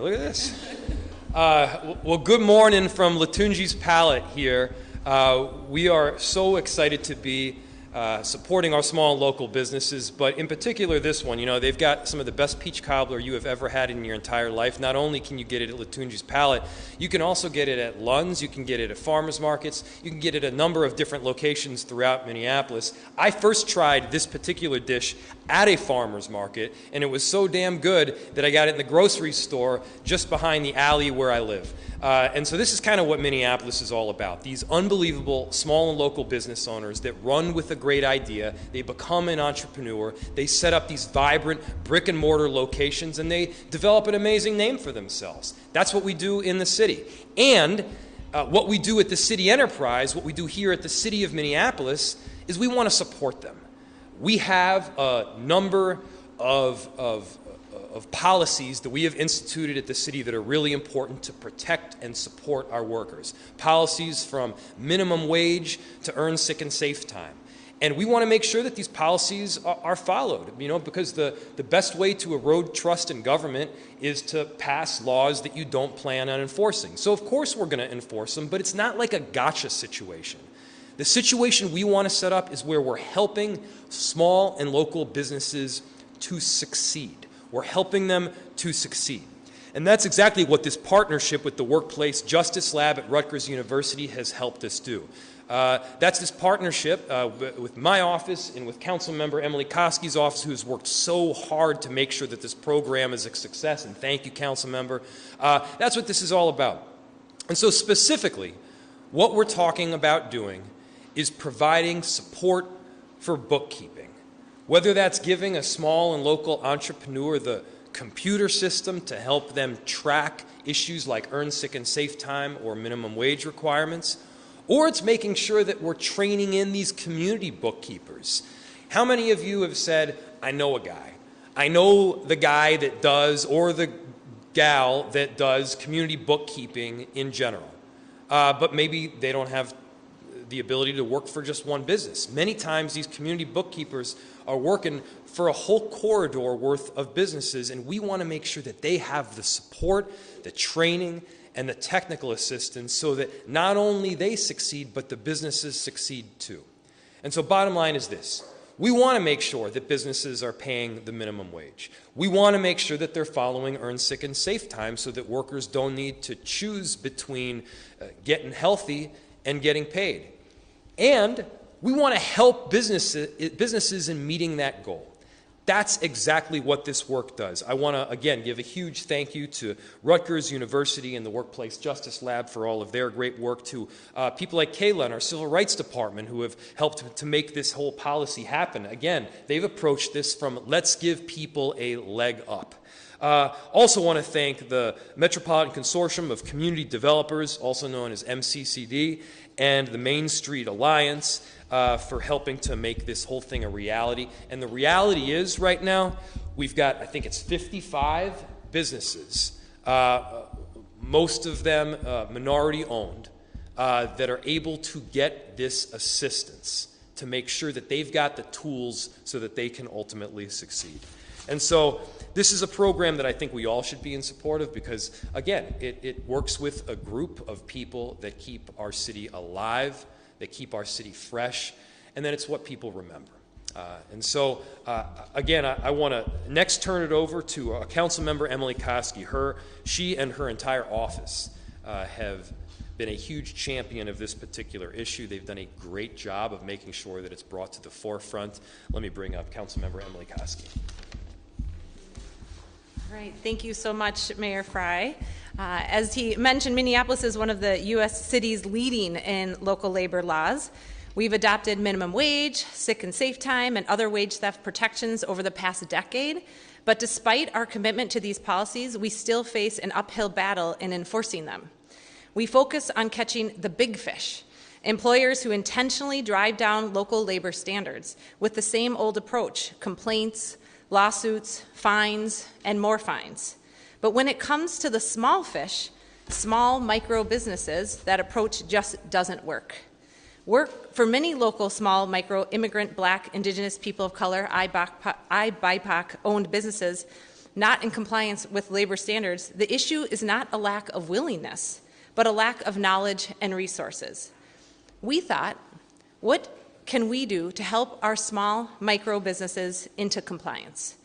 Look at this. Well, good morning from Latunji's Palette here. We are so excited to be supporting our small and local businesses, but in particular this one. You know, they've got some of the best peach cobbler you have ever had in your entire life. Not only can you get it at Latunji's Palette, you can also get it at Lund's, you can get it at farmers markets, you can get it at a number of different locations throughout Minneapolis. I first tried this particular dish at a farmer's market, and it was so damn good that I got it in the grocery store just behind the alley where I live. And so this is kind of what Minneapolis is all about. These unbelievable small and local business owners that run with a great idea, they become an entrepreneur, they set up these vibrant brick and mortar locations, and they develop an amazing name for themselves. That's what we do in the city. And what we do at the city enterprise, what we do here at the city of Minneapolis, is we want to support them. We have a number of policies that we have instituted at the city that are really important to protect and support our workers. Policies from minimum wage to earn sick and safe time. And we want to make sure that these policies are followed, you know, because the best way to erode trust in government is to pass laws that you don't plan on enforcing. So of course we're going to enforce them, but it's not like a gotcha situation. The situation we want to set up is where we're helping small and local businesses to succeed. We're helping them to succeed. And that's exactly what this partnership with the Workplace Justice Lab at Rutgers University has helped us do. That's this partnership with my office and with Councilmember Emily Koski's office, who has worked so hard to make sure that this program is a success. And thank you, Councilmember. That's what this is all about. And so specifically, what we're talking about doing is providing support for bookkeeping. Whether that's giving a small and local entrepreneur the computer system to help them track issues like earn sick and safe time or minimum wage requirements, or it's making sure that we're training in these community bookkeepers. How many of you have said, I know a guy. I know the guy that does, or the gal that does community bookkeeping in general, but maybe they don't have the ability to work for just one business. Many times these community bookkeepers are working for a whole corridor worth of businesses, and we want to make sure that they have the support, the training, and the technical assistance so that not only they succeed, but the businesses succeed too. And so bottom line is this. We want to make sure that businesses are paying the minimum wage. We want to make sure that they're following earn sick and safe time so that workers don't need to choose between getting healthy and getting paid. And we want to help businesses in meeting that goal. That's exactly what this work does. I want to, again, give a huge thank you to Rutgers University and the Workplace Justice Lab for all of their great work, to people like Kayla and our Civil Rights Department who have helped to make this whole policy happen. Again, they've approached this from let's give people a leg up. Also want to thank the Metropolitan Consortium of Community Developers, also known as MCCD, and the Main Street Alliance for helping to make this whole thing a reality. And the reality is right now, we've got, I think it's 55 businesses, most of them minority owned, that are able to get this assistance to make sure that they've got the tools so that they can ultimately succeed. And so this is a program that I think we all should be in support of because, again, it works with a group of people that keep our city alive, that keep our city fresh, and then it's what people remember. And so, again, I want to next turn it over to Councilmember Emily Koski. She and her entire office have been a huge champion of this particular issue. They've done a great job of making sure that it's brought to the forefront. Let me bring up Councilmember Emily Koski. All right, thank you so much, Mayor Fry. As he mentioned, Minneapolis is one of the U.S. cities leading in local labor laws. We've adopted minimum wage, sick and safe time, and other wage theft protections over the past decade. But despite our commitment to these policies, we still face an uphill battle in enforcing them. We focus on catching the big fish, employers who intentionally drive down local labor standards with the same old approach: complaints, lawsuits, fines, and more fines. But when it comes to the small fish, small micro businesses, that approach just doesn't work. For many local small micro immigrant Black, Indigenous, people of color, I-BIPOC owned businesses, not in compliance with labor standards, the issue is not a lack of willingness, but a lack of knowledge and resources. We thought, what can we do to help our small micro businesses into compliance?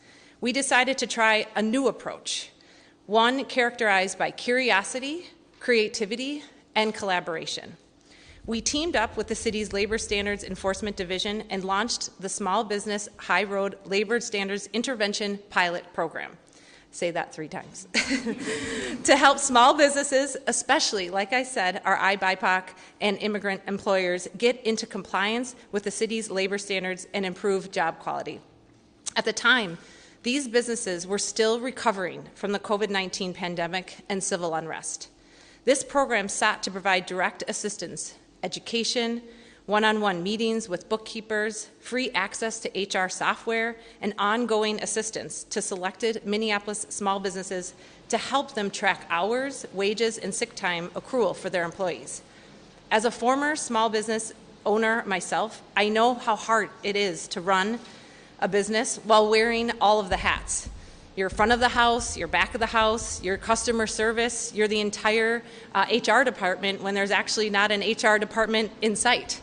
We decided to try a new approach, one characterized by curiosity, creativity, and collaboration. We teamed up with the city's Labor Standards Enforcement Division and launched the Small Business High Road Labor Standards Intervention Pilot Program. Say that 3 times. To help small businesses, especially, like I said, our I-BIPOC and immigrant employers, get into compliance with the city's labor standards and improve job quality. At the time, these businesses were still recovering from the COVID-19 pandemic and civil unrest. This program sought to provide direct assistance, education, one-on-one meetings with bookkeepers, free access to HR software, and ongoing assistance to selected Minneapolis small businesses to help them track hours, wages, and sick time accrual for their employees. As a former small business owner myself, I know how hard it is to run a business while wearing all of the hats. You're front of the house, you're back of the house, you're customer service, you're the entire HR department when there's actually not an HR department in sight.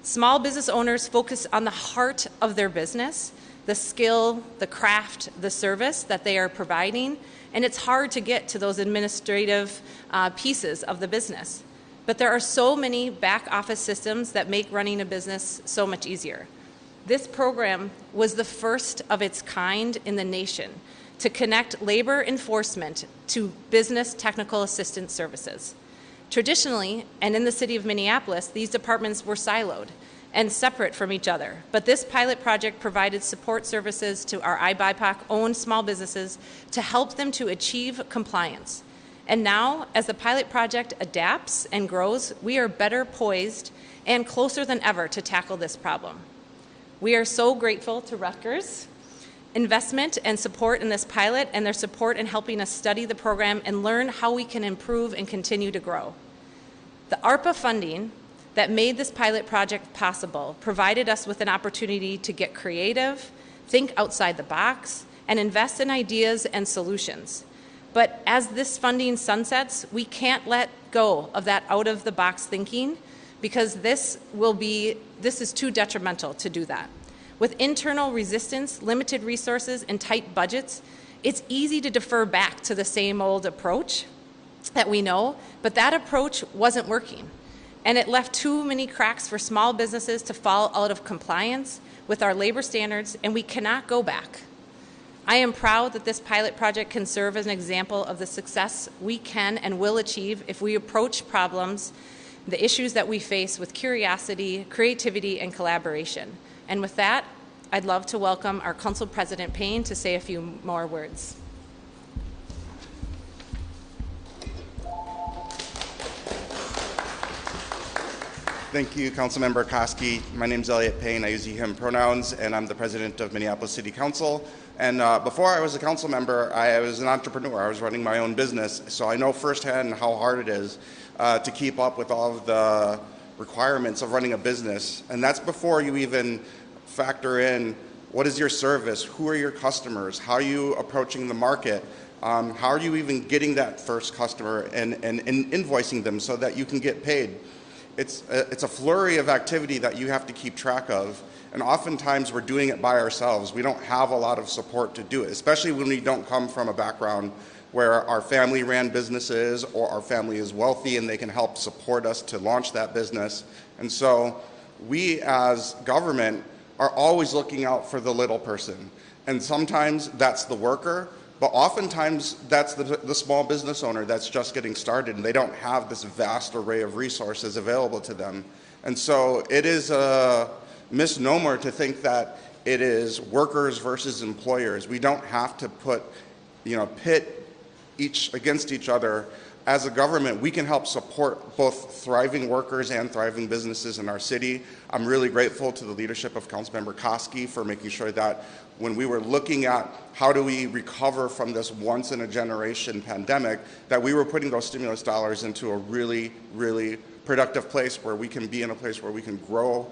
Small business owners focus on the heart of their business, the skill, the craft, the service that they are providing, and it's hard to get to those administrative pieces of the business. But there are so many back office systems that make running a business so much easier. This program was the first of its kind in the nation to connect labor enforcement to business technical assistance services. Traditionally, and in the city of Minneapolis, these departments were siloed and separate from each other. But this pilot project provided support services to our I-BIPOC-owned small businesses to help them to achieve compliance. And now, as the pilot project adapts and grows, we are better poised and closer than ever to tackle this problem. We are so grateful to Rutgers' investment and support in this pilot and their support in helping us study the program and learn how we can improve and continue to grow. The ARPA funding that made this pilot project possible provided us with an opportunity to get creative, think outside the box, and invest in ideas and solutions. But as this funding sunsets, we can't let go of that out-of-the-box thinking because this is too detrimental to do that. With internal resistance, limited resources, and tight budgets, it's easy to defer back to the same old approach that we know, but that approach wasn't working. And it left too many cracks for small businesses to fall out of compliance with our labor standards, and we cannot go back. I am proud that this pilot project can serve as an example of the success we can and will achieve if we approach problems, the issues that we face with curiosity, creativity, and collaboration. And with that, I'd love to welcome our Council President Payne to say a few more words. Thank you, Councilmember Koski. My name is Elliot Payne. I use he, him pronouns, and I'm the president of Minneapolis City Council. And before I was a council member, I was an entrepreneur. I was running my own business, so I know firsthand how hard it is to keep up with all of the requirements of running a business. And that's before you even factor in what is your service, who are your customers, how are you approaching the market, how are you even getting that first customer and invoicing them so that you can get paid. It's a flurry of activity that you have to keep track of, and oftentimes we're doing it by ourselves. We don't have a lot of support to do it, especially when we don't come from a background where our family ran businesses or our family is wealthy and they can help support us to launch that business. And so we as government are always looking out for the little person. And sometimes that's the worker, but oftentimes that's the small business owner that's just getting started and they don't have this vast array of resources available to them. And so it is a misnomer to think that it is workers versus employers. We don't have to pit each against each other. As a government, we can help support both thriving workers and thriving businesses in our city. I'm really grateful to the leadership of Councilmember Koski for making sure that when we were looking at how do we recover from this once-in-a-generation pandemic, that we were putting those stimulus dollars into a really, really productive place where we can be in a place where we can grow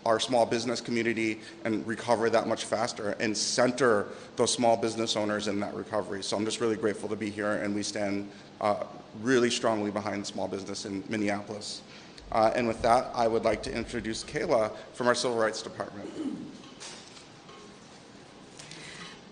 our small business community and recover that much faster and center those small business owners in that recovery. So I'm just really grateful to be here, and we stand really strongly behind small business in Minneapolis. And with that, I would like to introduce Kayla from our Civil Rights Department.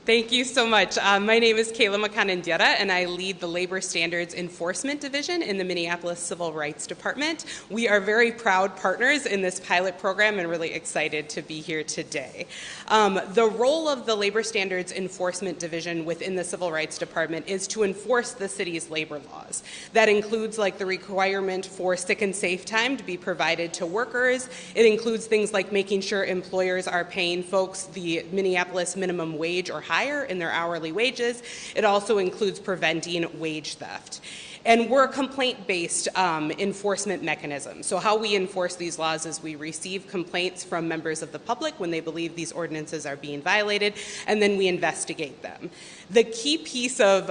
Thank you so much. My name is Kayla Makanandiera, and I lead the Labor Standards Enforcement Division in the Minneapolis Civil Rights Department. We are very proud partners in this pilot program and really excited to be here today. The role of the Labor Standards Enforcement Division within the Civil Rights Department is to enforce the city's labor laws. That includes like the requirement for sick and safe time to be provided to workers. It includes things like making sure employers are paying folks the Minneapolis minimum wage or higher in their hourly wages. It also includes preventing wage theft. And we're a complaint-based enforcement mechanism. So how we enforce these laws is we receive complaints from members of the public when they believe these ordinances are being violated, and then we investigate them. The key piece of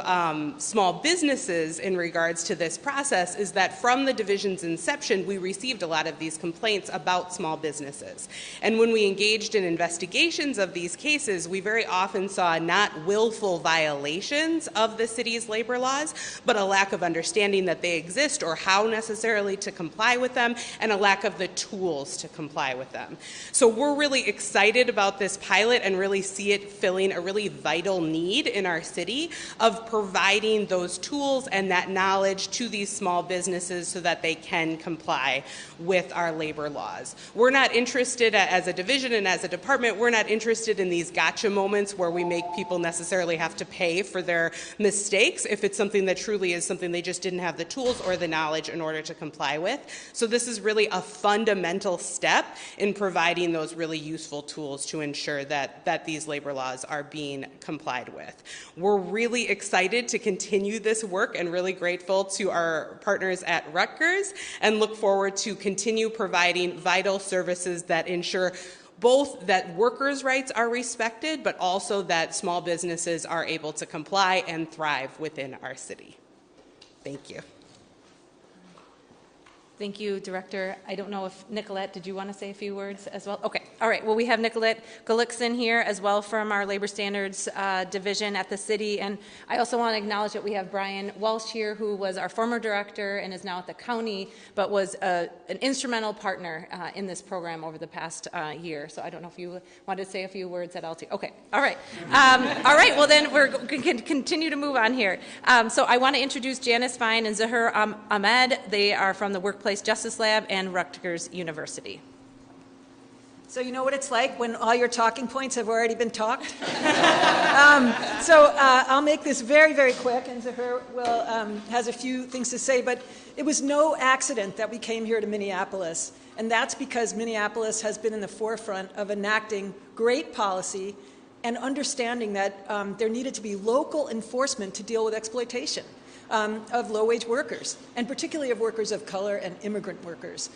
small businesses in regards to this process is that from the division's inception, we received a lot of these complaints about small businesses. And when we engaged in investigations of these cases, we very often saw not willful violations of the city's labor laws, but a lack of understanding that they exist or how necessarily to comply with them, and a lack of the tools to comply with them. So we're really excited about this pilot and really see it filling a really vital need in our city of providing those tools and that knowledge to these small businesses so that they can comply with our labor laws. We're not interested as a division and as a department, we're not interested in these gotcha moments where we make people necessarily have to pay for their mistakes if it's something that truly is something they just didn't have the tools or the knowledge in order to comply with. So this is really a fundamental step in providing those really useful tools to ensure that these labor laws are being complied with. We're really excited to continue this work and really grateful to our partners at Rutgers and look forward to continue providing vital services that ensure both that workers' rights are respected, but also that small businesses are able to comply and thrive within our city. Thank you. Thank you, Director. I don't know if Nicolette, did you want to say a few words as well? Okay. All right. Well, we have Nicolette Gullickson here as well from our Labor Standards Division at the city. And I also want to acknowledge that we have Brian Walsh here, who was our former director and is now at the county, but was an instrumental partner in this program over the past year. So I don't know if you wanted to say a few words at LT. Okay. All right. All right. Well, then we're going to continue to move on here. So I want to introduce Janice Fine and Zahir Ahmed. They are from the Workplace Justice Lab and Rutgers University. So you know what it's like when all your talking points have already been talked? I'll make this very, very quick, and Zahir will has a few things to say, but it was no accident that we came here to Minneapolis, and that's because Minneapolis has been in the forefront of enacting great policy and understanding that there needed to be local enforcement to deal with exploitation of low-wage workers, and particularly of workers of color and immigrant workers.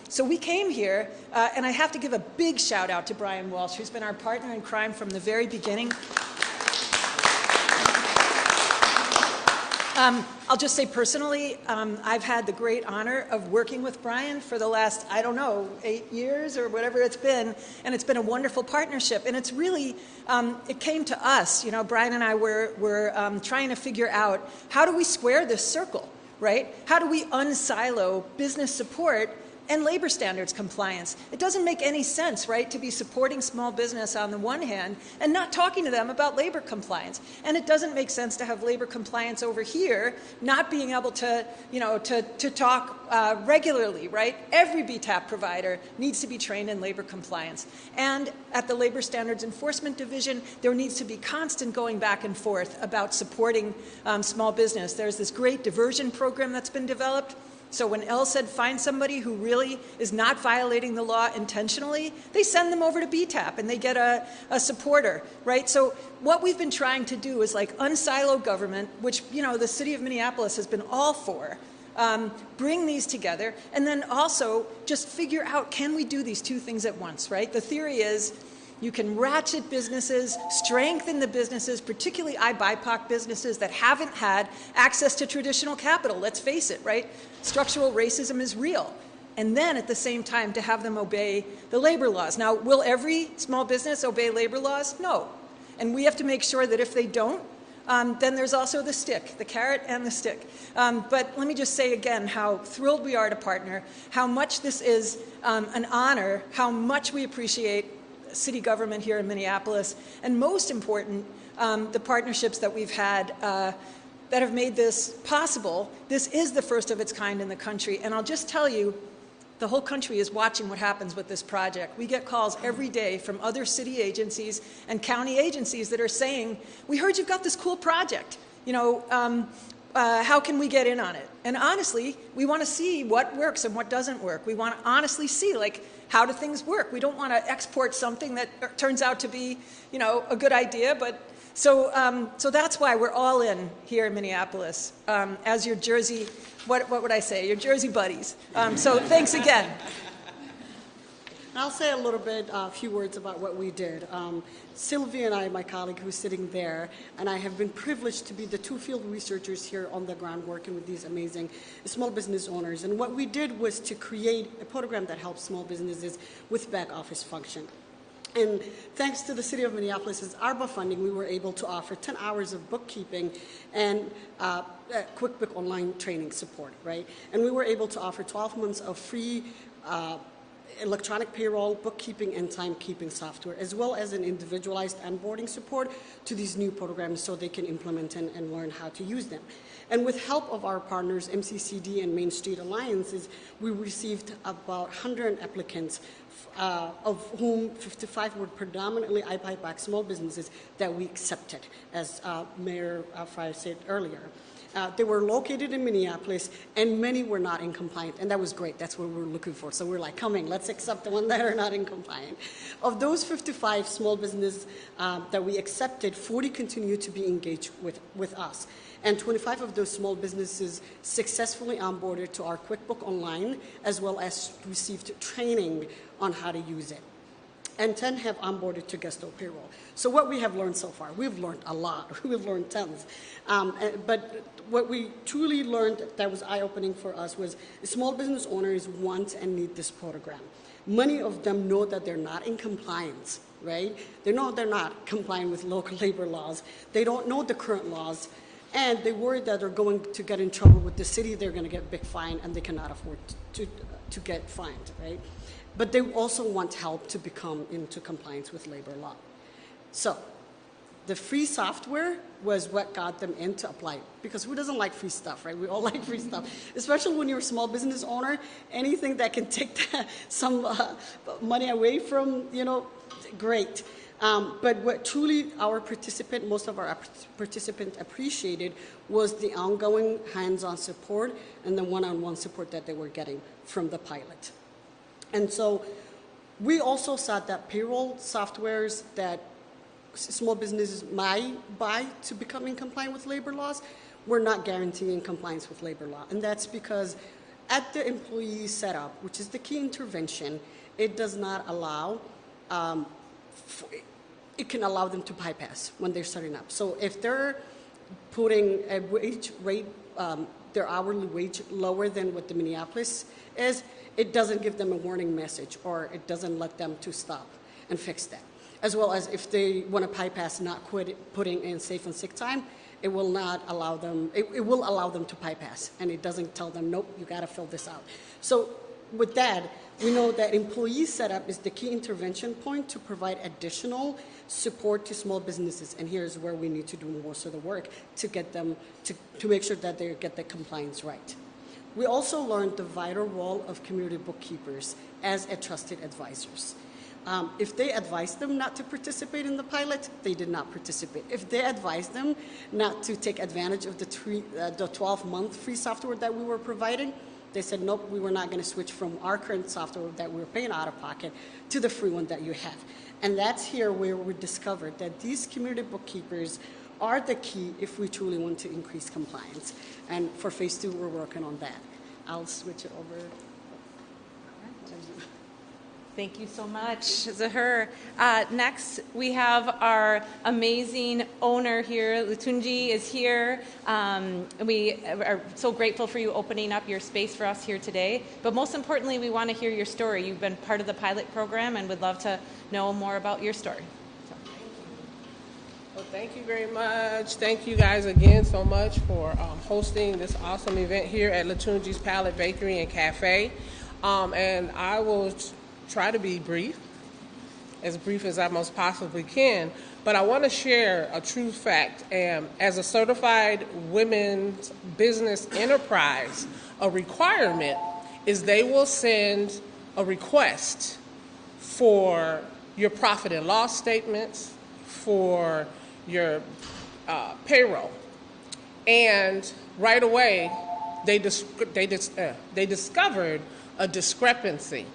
So we came here, and I have to give a big shout-out to Brian Walsh, who's been our partner in crime from the very beginning. I'll just say personally, I've had the great honor of working with Brian for the last, 8 years or whatever it's been, and it's been a wonderful partnership. And it's really, it came to us, Brian and I were trying to figure out how do we square this circle, right? How do we unsilo business support and labor standards compliance? It doesn't make any sense, right, to be supporting small business on the one hand and not talking to them about labor compliance. And it doesn't make sense to have labor compliance over here not being able to, to talk regularly, right? Every BTAP provider needs to be trained in labor compliance. And at the Labor Standards Enforcement Division, there needs to be constant going back and forth about supporting small business. There's this great diversion program that's been developed. So when LSED finds somebody who really is not violating the law intentionally, they send them over to BTAP and they get a supporter, right? So what we've been trying to do is like unsilo government, which, the city of Minneapolis has been all for, bring these together, and then also just figure out, can we do these two things at once, right? The theory is, You can ratchet businesses, strengthen the businesses, particularly I-BIPOC businesses that haven't had access to traditional capital. Let's face it, right? Structural racism is real. And then at the same time to have them obey the labor laws. Now, will every small business obey labor laws? No. And we have to make sure that if they don't, then there's also the stick, the carrot and the stick. But let me just say again how thrilled we are to partner, how much this is an honor, how much we appreciate city government here in Minneapolis, and most important, the partnerships that we've had that have made this possible. This is the first of its kind in the country, and I'll just tell you, the whole country is watching what happens with this project. We get calls every day from other city agencies and county agencies that are saying, we heard you've got this cool project. You know, how can we get in on it? And honestly, we want to see what works and what doesn't work. We want to honestly see, like, how do things work? We don't want to export something that turns out to be, you know, a good idea. But so that's why we're all in here in Minneapolis as your Jersey. What would I say? Your Jersey buddies. So thanks again. I'll say a little bit, a few words about what we did. Sylvia and I, my colleague who's sitting there, and I have been privileged to be the two field researchers here on the ground working with these amazing small business owners. And what we did was to create a program that helps small businesses with back office function. And thanks to the City of Minneapolis' ARPA funding, we were able to offer 10 hours of bookkeeping and QuickBook online training support, right? And we were able to offer 12 months of free electronic payroll, bookkeeping, and timekeeping software, as well as an individualized onboarding support to these new programs so they can implement and learn how to use them. And with help of our partners, MCCD and Main Street Alliances, we received about 100 applicants, of whom 55 were predominantly I-BIPOC small businesses that we accepted, as Mayor Frey said earlier. They were located in Minneapolis, and many were not in compliance, and that was great. That's what we were looking for. So we're like, coming, let's accept the ones that are not in compliance. Of those 55 small businesses that we accepted, 40 continue to be engaged with us. And 25 of those small businesses successfully onboarded to our QuickBook Online, as well as received training on how to use it. And 10 have onboarded to Gusto Payroll. So what we have learned so far, we've learned a lot. We've learned tons. But what we truly learned that was eye-opening for us was small business owners want and need this program. Many of them know that they're not in compliance, right? They know they're not complying with local labor laws. They don't know the current laws. And they worry that they're going to get in trouble with the city. They're going to get a big fine, and they cannot afford to get fined, right? But they also want help to become into compliance with labor law. So the free software was what got them in to apply, because who doesn't like free stuff, right? We all like free stuff, especially when you're a small business owner. Anything that can take some money away from, you know, great. But what truly most of our participants appreciated was the ongoing hands-on support and the one-on-one support that they were getting from the pilot. And so we also saw that payroll softwares that small businesses might buy to become in compliance with labor laws were not guaranteeing compliance with labor law. And that's because at the employee setup, which is the key intervention, it does not allow, it can allow them to bypass when they're starting up. So if they're putting a wage rate, their hourly wage lower than what the Minneapolis is, it doesn't give them a warning message, or it doesn't let them to stop and fix that. As well as if they want to bypass not putting in safe and sick time, it will not allow them, it will allow them to bypass, and it doesn't tell them, nope, you got to fill this out. So with that, we know that employee setup is the key intervention point to provide additional support to small businesses, and here's where we need to do most of the work to get them to make sure that they get the compliance right. We also learned the vital role of community bookkeepers as a trusted advisors. If they advised them not to participate in the pilot, they did not participate. If they advised them not to take advantage of the 12-month free software that we were providing, they said, nope, we were not going to switch from our current software that we were paying out of pocket to the free one that you have. And that's here where we discovered that these community bookkeepers are the key if we truly want to increase compliance. And for phase 2, we're working on that. I'll switch it over. Thank you so much, Zahir. Next, we have our amazing owner here. Latunji is here. We are so grateful for you opening up your space for us here today. But most importantly, we want to hear your story. You've been part of the pilot program and would love to know more about your story. Well, thank you very much. Thank you guys again so much for hosting this awesome event here at Latunji's Palette Bakery and Cafe. And I will try to be brief as I most possibly can, but I want to share a true fact. As a certified women's business enterprise, a requirement is they will send a request for your profit and loss statements, for your payroll, and right away they discovered a discrepancy.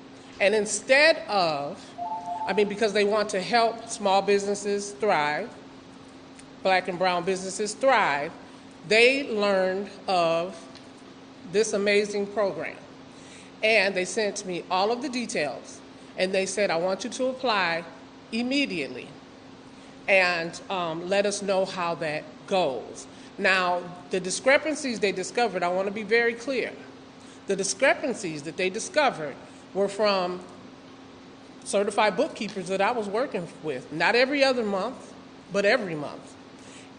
And instead of, because they want to help small businesses thrive, black and brown businesses thrive, they learned of this amazing program. And they sent me all of the details. And they said, I want you to apply immediately and let us know how that goes. Now, the discrepancies they discovered, I want to be very clear. The discrepancies that they discovered were from certified bookkeepers that I was working with, not every other month, but every month.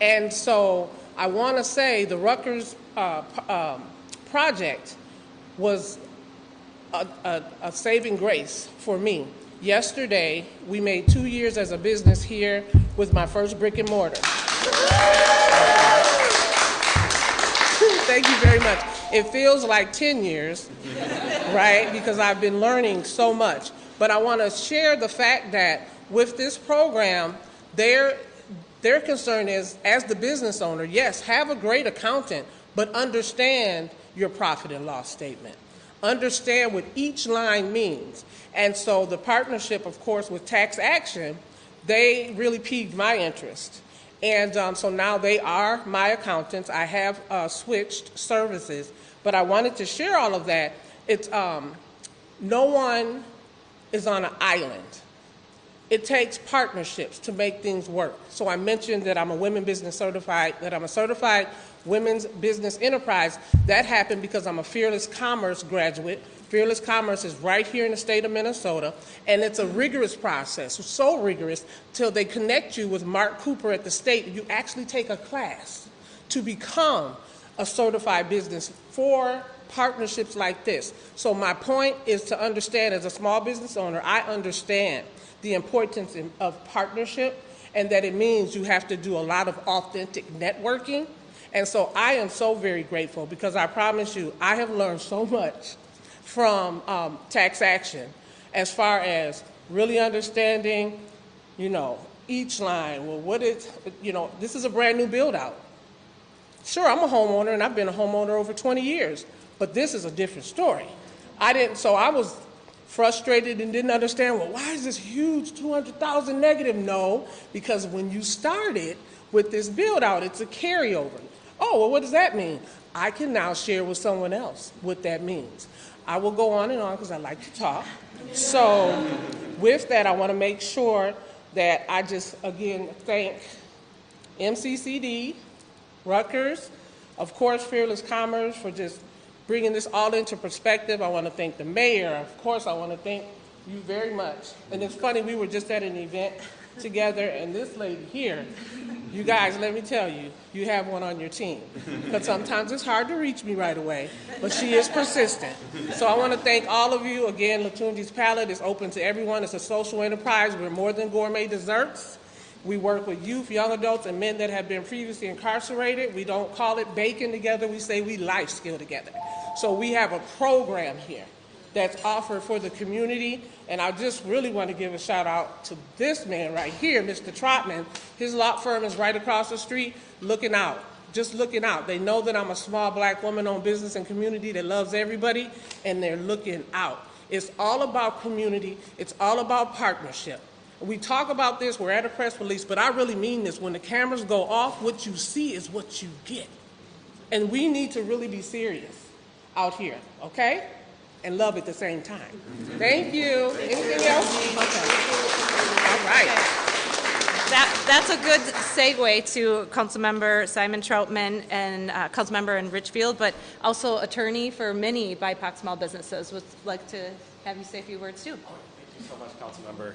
And so I want to say the Rutgers project was a saving grace for me. Yesterday, we made 2 years as a business here with my first brick and mortar. Thank you very much. It feels like 10 years, right? Because I've been learning so much. But I want to share the fact that with this program, their concern is, as the business owner, yes, have a great accountant, but understand your profit and loss statement. Understand what each line means. And so the partnership, of course, with Tax Action, they really piqued my interest. And so now they are my accountants. I have switched services. But I wanted to share all of that. It's no one is on an island. It takes partnerships to make things work. So I mentioned that I'm a certified women's business enterprise. That happened because I'm a Fearless Commerce graduate. Fearless Commerce is right here in the state of Minnesota, and it's a rigorous process, so rigorous till they connect you with Mark Cooper at the state. You actually take a class to become a certified business for partnerships like this. So my point is to understand, as a small business owner, I understand the importance of partnership, and that it means you have to do a lot of authentic networking. And so I am so very grateful, because I promise you, I have learned so much from Tax Action as far as really understanding, each line. Well, this is a brand new build out. Sure, I'm a homeowner, and I've been a homeowner over 20 years, but this is a different story. So I was frustrated and didn't understand, well, why is this huge 200,000 negative? No, because when you started with this build out, it's a carryover. Oh, well, what does that mean? I can now share with someone else what that means. I will go on and on because I like to talk. So with that, I want to make sure that I just, again, thank MCCD, Rutgers, of course, Fearless Commerce, for just bringing this all into perspective. I want to thank the mayor. Of course, I want to thank you very much. And it's funny, we were just at an event together, and this lady here, you guys, let me tell you, you have one on your team. Because sometimes it's hard to reach me right away, but she is persistent. So I want to thank all of you. Again, Latunji's Palette is open to everyone. It's a social enterprise. We're more than gourmet desserts. We work with youth, young adults, and men that have been previously incarcerated. We don't call it baking together. We say we life skill together. So we have a program here that's offered for the community. And I just really want to give a shout out to this man right here, Mr. Trotman. His law firm is right across the street, looking out, just looking out. They know that I'm a small black woman-owned business and community that loves everybody, and they're looking out. It's all about community. It's all about partnership. We talk about this, we're at a press release, but I really mean this. When the cameras go off, what you see is what you get. And we need to really be serious out here, okay? and love at the same time. Thank you. Anything else? Okay. All right. That's a good segue to Councilmember Simon Troutman and Councilmember in Richfield, but also attorney for many BIPOC small businesses. Would like to have you say a few words too. Thank you so much, Councilmember.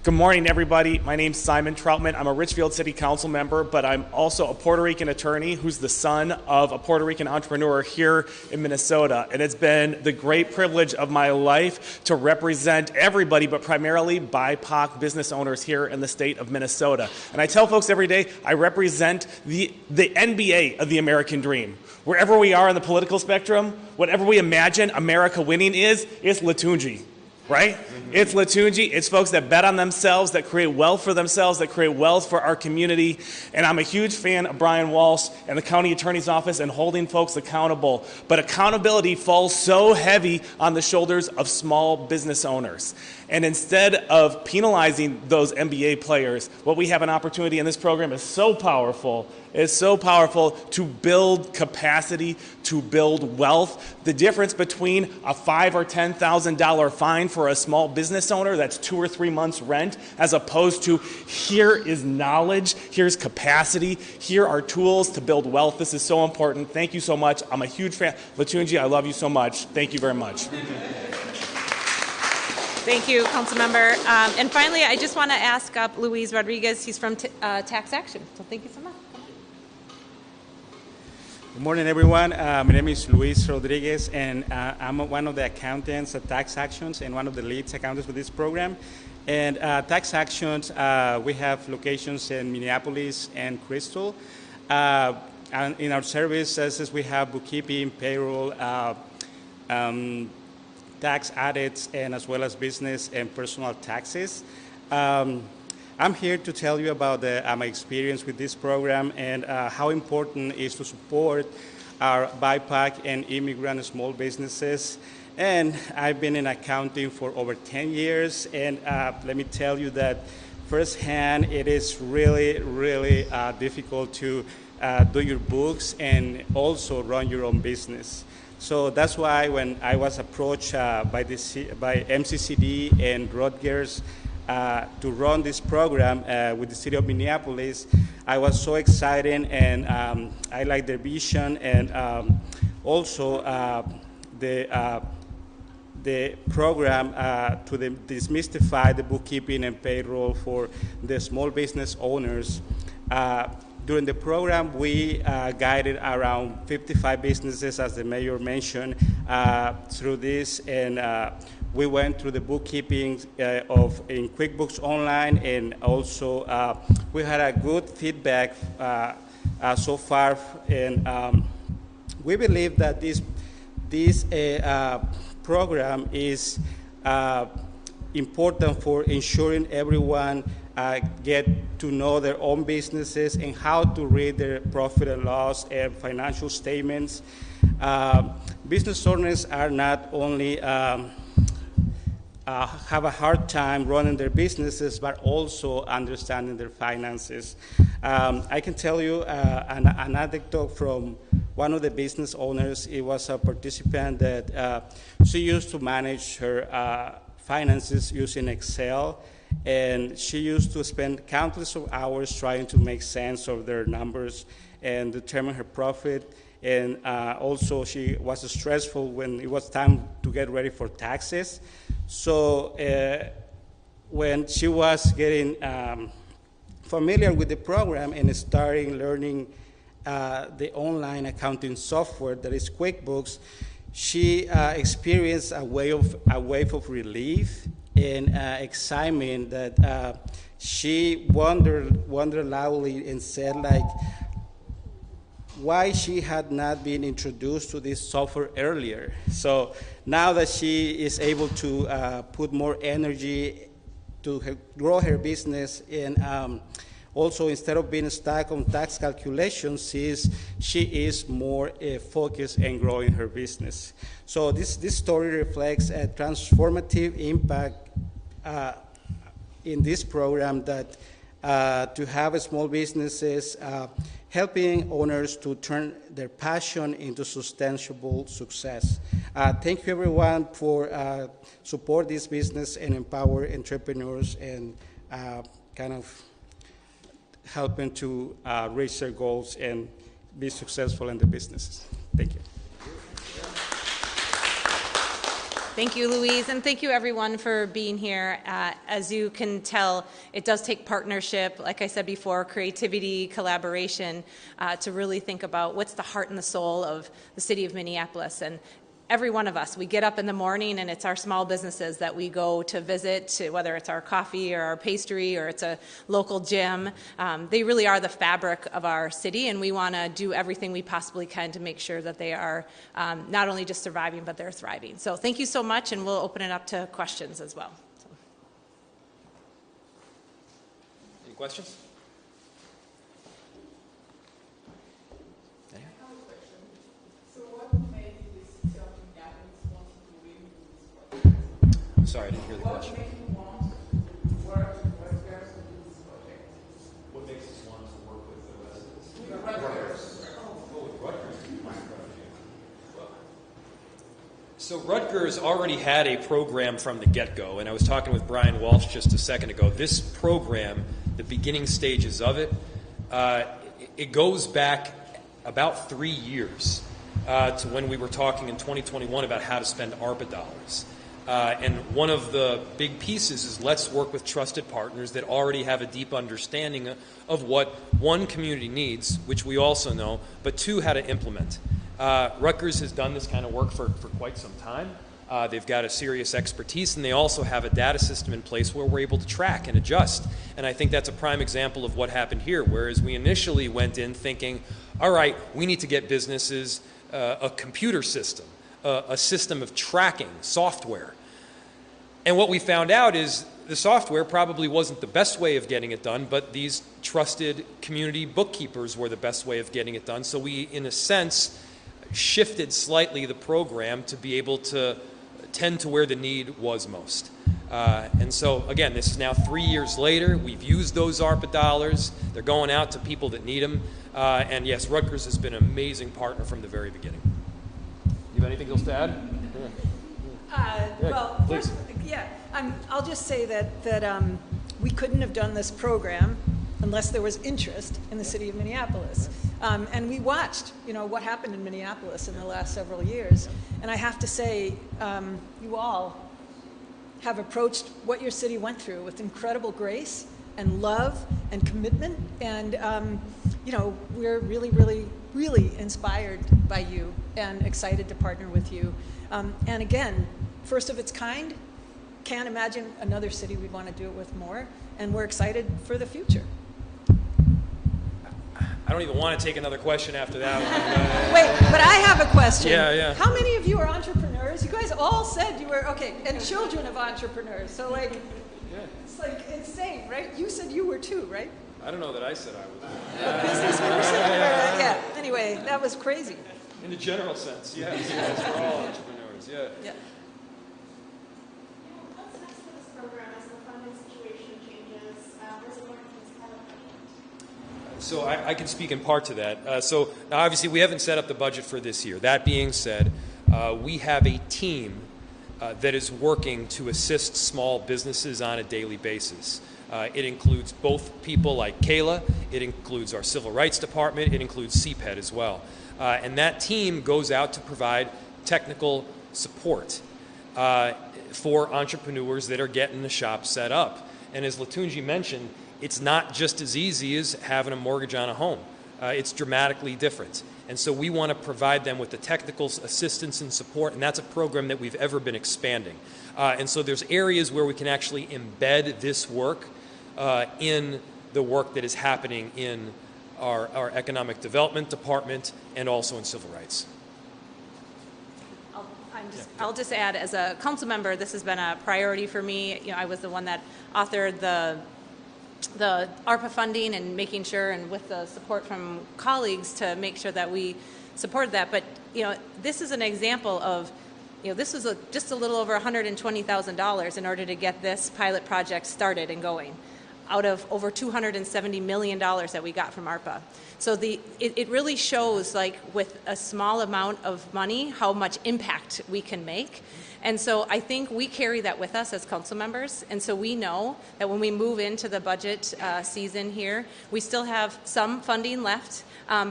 Good morning, everybody. My name's Simon Troutman. I'm a Richfield City Council member, but I'm also a Puerto Rican attorney who's the son of a Puerto Rican entrepreneur here in Minnesota. And it's been the great privilege of my life to represent everybody, but primarily BIPOC business owners here in the state of Minnesota. And I tell folks every day, I represent the NBA of the American dream. Wherever we are on the political spectrum, whatever we imagine America winning is, it's Latunji. Right? It's Latunji. It's folks that bet on themselves, that create wealth for themselves, that create wealth for our community. And I'm a huge fan of Brian Walsh and the county attorney's office and holding folks accountable. But accountability falls so heavy on the shoulders of small business owners. And instead of penalizing those NBA players, what we have an opportunity in this program is so powerful. It's so powerful to build capacity, to build wealth. The difference between a $5,000 or $10,000 fine for a small business owner, that's 2 or 3 months rent, as opposed to here is knowledge, here's capacity, here are tools to build wealth. This is so important. Thank you so much. I'm a huge fan. Latunji, I love you so much. Thank you very much. Thank you, Councilmember. And finally, I just want to ask up Luis Rodriguez. He's from Tax Action. So thank you so much. Good morning, everyone. My name is Luis Rodriguez, and I'm one of the accountants at Tax Actions and one of the lead accountants for this program. And Tax Actions, we have locations in Minneapolis and Crystal. And in our services, we have bookkeeping, payroll, tax audits, and as well as business and personal taxes. I'm here to tell you about my experience with this program and how important it is to support our BIPOC and immigrant small businesses. And I've been in accounting for over 10 years, and let me tell you that firsthand, it is really, really difficult to do your books and also run your own business. So that's why when I was approached by MCCD and Rutgers to run this program with the city of Minneapolis, I was so excited, and I like their vision, and also the program to demystify the bookkeeping and payroll for the small business owners. During the program, we guided around 55 businesses, as the mayor mentioned, through this, and we went through the bookkeeping in QuickBooks Online, and also we had a good feedback so far, and we believe that this program is important for ensuring everyone get to know their own businesses and how to read their profit and loss and financial statements. Business owners are not only have a hard time running their businesses, but also understanding their finances. I can tell you an anecdote from one of the business owners. It was a participant that she used to manage her finances using Excel, and she used to spend countless of hours trying to make sense of their numbers and determine her profit. And also she was stressful when it was time to get ready for taxes. So when she was getting familiar with the program and starting learning the online accounting software that is QuickBooks, she experienced a wave of relief and excitement that she wondered loudly and said, like, why she had not been introduced to this software earlier. So now that she is able to put more energy to grow her business, and also instead of being stuck on tax calculations, she is more focused and growing her business. So this story reflects a transformative impact in this program, that to have small businesses helping owners to turn their passion into sustainable success. Thank you everyone for support this business and empower entrepreneurs and kind of helping to reach their goals and be successful in the businesses. Thank you. Thank you, Luis, and thank you everyone for being here. As you can tell, it does take partnership, like I said before, creativity, collaboration, to really think about what's the heart and the soul of the city of Minneapolis. And every one of us, we get up in the morning and it's our small businesses that we go to visit, whether it's our coffee or our pastry or it's a local gym. They really are the fabric of our city, and we want to do everything we possibly can to make sure that they are not only just surviving, but they're thriving. So thank you so much, and we'll open it up to questions as well. Any questions? Sorry, I didn't hear the question. What makes us want to work with the residents? Rutgers. So Rutgers already had a program from the get-go, and I was talking with Brian Walsh just a second ago. This program, the beginning stages of it, it goes back about 3 years to when we were talking in 2021 about how to spend ARPA dollars. And one of the big pieces is let's work with trusted partners that already have a deep understanding of what, one, community needs, which we also know, but two, how to implement. Rutgers has done this kind of work for quite some time. They've got a serious expertise, and they also have a data system in place where we're able to track and adjust. And I think that's a prime example of what happened here, whereas we initially went in thinking, all right, we need to get businesses a computer system, a system of tracking software. And what we found out is the software probably wasn't the best way of getting it done, but these trusted community bookkeepers were the best way of getting it done. So we, in a sense, shifted slightly the program to be able to tend to where the need was most. And so, again, this is now 3 years later. We've used those ARPA dollars. They're going out to people that need them. And yes, Rutgers has been an amazing partner from the very beginning. You have anything else to add? Well, please. I'll just say that we couldn't have done this program unless there was interest in the city of Minneapolis. And we watched, what happened in Minneapolis in the last several years. And I have to say, you all have approached what your city went through with incredible grace and love and commitment. And, we're really, really, really inspired by you and excited to partner with you. And again, first of its kind, can't imagine another city we'd want to do it with more. And we're excited for the future. I don't even want to take another question after that one. Wait, but I have a question. Yeah. How many of you are entrepreneurs? You guys all said you were, okay, and children of entrepreneurs. So it's like insane, right? You said you were too, right? I don't know that I said I was. Business person? Yeah. Anyway, that was crazy. In the general sense, yes. We're all entrepreneurs, yeah. What's next for this program as the funding situation changes? Where's it going from this pilot project? So I can speak in part to that. So now obviously we haven't set up the budget for this year. That being said, we have a team that is working to assist small businesses on a daily basis. It includes both people like Kayla, it includes our Civil Rights Department, it includes CPED as well. And that team goes out to provide technical support for entrepreneurs that are getting the shop set up. And as Latunji mentioned, it's not just as easy as having a mortgage on a home. It's dramatically different. And so we want to provide them with the technical assistance and support, and that's a program that we've ever been expanding. And so there's areas where we can actually embed this work in the work that is happening in our economic development department and also in civil rights. I'll just add, as a council member, this has been a priority for me. I was the one that authored the ARPA funding and making sure, and with the support from colleagues, to make sure that we supported that. But this is an example of, this was just a little over $120,000 in order to get this pilot project started and going. out of over $270 million that we got from ARPA. So it really shows, like, with a small amount of money, how much impact we can make. And so I think we carry that with us as council members, and so we know that when we move into the budget season here, we still have some funding left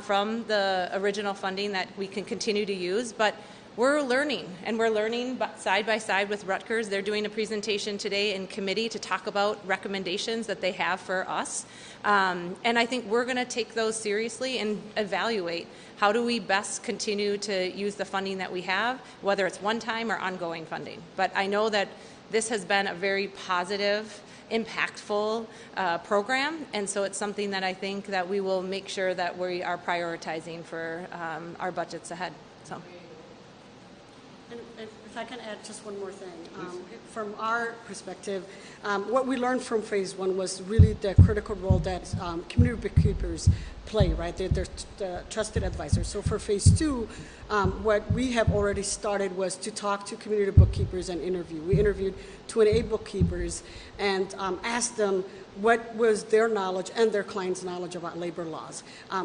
from the original funding that we can continue to use, but we're learning, and we're learning side by side with Rutgers. They're doing a presentation today in committee to talk about recommendations that they have for us. And I think we're going to take those seriously and evaluate how do we best continue to use the funding that we have, whether it's one-time or ongoing funding. But I know that this has been a very positive, impactful program, and so it's something that I think that we will make sure that we are prioritizing for our budgets ahead. So. And if I can add just one more thing. From our perspective, what we learned from phase one was really the critical role that community bookkeepers play, right? They're the trusted advisors. So for phase two, what we have already started was to talk to community bookkeepers and interview. We interviewed 28 bookkeepers and asked them what was their knowledge and their clients' knowledge about labor laws.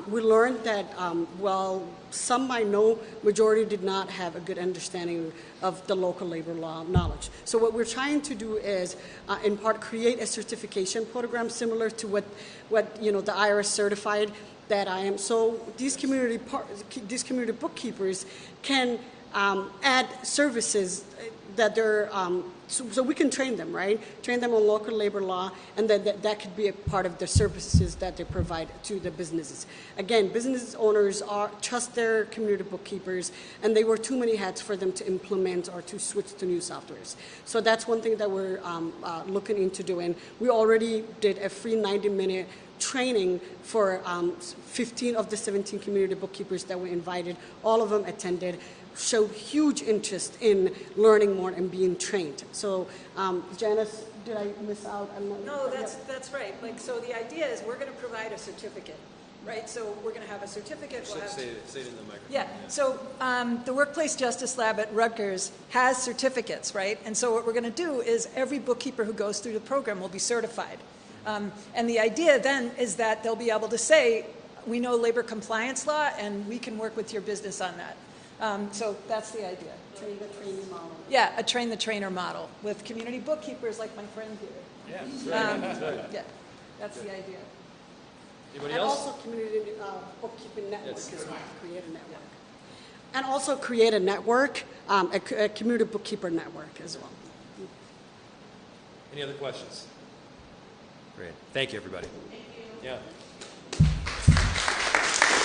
We learned that while some might know, majority did not have a good understanding of the local labor law knowledge. So what we're trying to do is, in part, create a certification program similar to what the IRS certified that I am. So these community bookkeepers can add services that they're, so we can train them, right? Train them on local labor law, and then that could be a part of the services that they provide to the businesses. Again, business owners trust their community bookkeepers, and they wear too many hats for them to implement or to switch to new softwares. So that's one thing that we're looking into doing. We already did a free 90-minute training for 15 of the 17 community bookkeepers that we invited. All of them attended, showed huge interest in learning more and being trained. So, Janice, did I miss out? No, that's right. Like, so the idea is we're going to provide a certificate, right? So we're going to have a certificate. We'll Say it in the microphone. Yeah. So the Workplace Justice Lab at Rutgers has certificates, right? And so what we're going to do is every bookkeeper who goes through the program will be certified. And the idea then is that they'll be able to say, we know labor compliance law, and we can work with your business on that. So that's the idea. Train the trainer model. Yeah, a train the trainer model with community bookkeepers like my friend here. Yeah, that's right. Yeah, that's the idea. Anybody And else? also community bookkeeping network as well. Create a network. And also create a network, a community bookkeeper network as well. Any other questions? Great. Thank you, everybody. Thank you. Yeah.